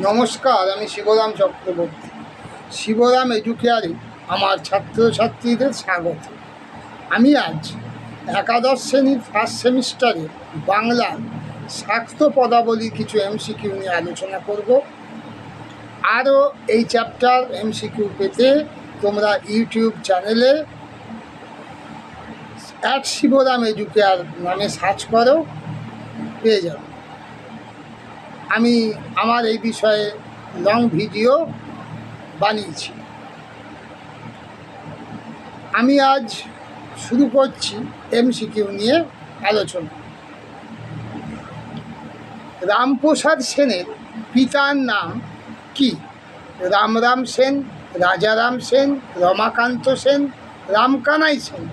নমস্কার, আমি শিবরাম চক্রবর্তী। শিবরাম এডুকেয়ারে আমার ছাত্রছাত্রীদের স্বাগত। আমি আজ একাদশ শ্রেণীর ফার্স্ট সেমিস্টারে বাংলার শাক্ত পদাবলী কিছু এমসিকিউ নিয়ে আলোচনা করব। আরও এই চ্যাপ্টার এমসিকিউ পেতে তোমরা ইউটিউব চ্যানেলে শিবরাম এডুকেয়ার নামে সার্চ করো, পেয়ে যাবে। আমি আমার এই বিষয়ে লং ভিডিও বানিয়েছি। আমি আজ শুরু করছি এমসিকিউ নিয়ে আলোচনা। রামপ্রসাদ সেনের পিতার নাম কি? রামরাম সেন, রাজারাম সেন, রমাকান্ত সেন, রামকানাই সেন।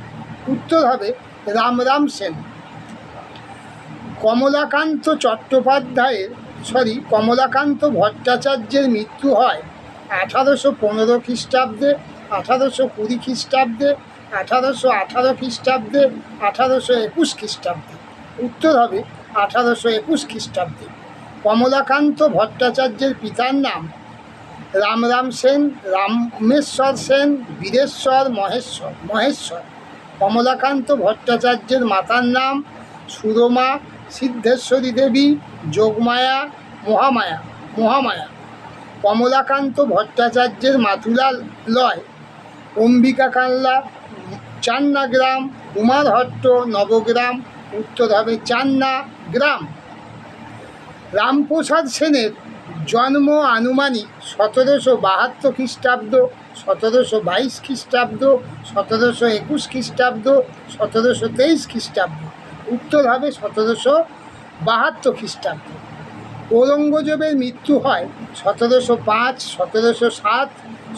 উত্তর হবে রামরাম সেন। কমলাকান্ত ভট্টাচার্যের মৃত্যু হয় 1815 খ্রিস্টাব্দে, 1820 খ্রিস্টাব্দে, 1818 খ্রিস্টাব্দে, 1821 খ্রিস্টাব্দে। উত্তর হবে 1821 খ্রিস্টাব্দে। কমলাকান্ত ভট্টাচার্যের পিতার নাম রামরাম সেন, রামেশ্বর সেন, বীরেশ্বর, মহেশ্বর। কমলাকান্ত ভট্টাচার্যের মাতার নাম সুরমা, সিদ্ধেশ্বরী দেবী, যোগমায়া, মহামায়া। কমলাকান্ত ভট্টাচার্যের মাতুলালয় অম্বিকা কাল্লা, চান্না গ্রাম, কুমারহট্ট, নবগ্রাম। উত্তর হবে চান্না গ্রাম। রামপ্রসাদ সেনের জন্ম আনুমানিক 1772 খ্রিস্টাব্দ, 1722 খ্রিস্টাব্দ, 1721 খ্রিস্টাব্দ, 1723 খ্রিস্টাব্দ। উত্তর হবে 1772 খ্রিস্টাব্দ। ঔরঙ্গজেবের মৃত্যু হয় 1705, 1707,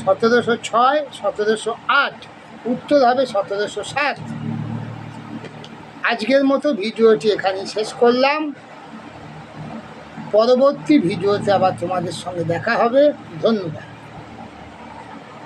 1706, 1708। উত্তর হবে 1707। আজকের মতো ভিডিওটি এখানেই শেষ করলাম। পরবর্তী ভিডিওতে আবার তোমাদের সঙ্গে দেখা হবে। ধন্যবাদ।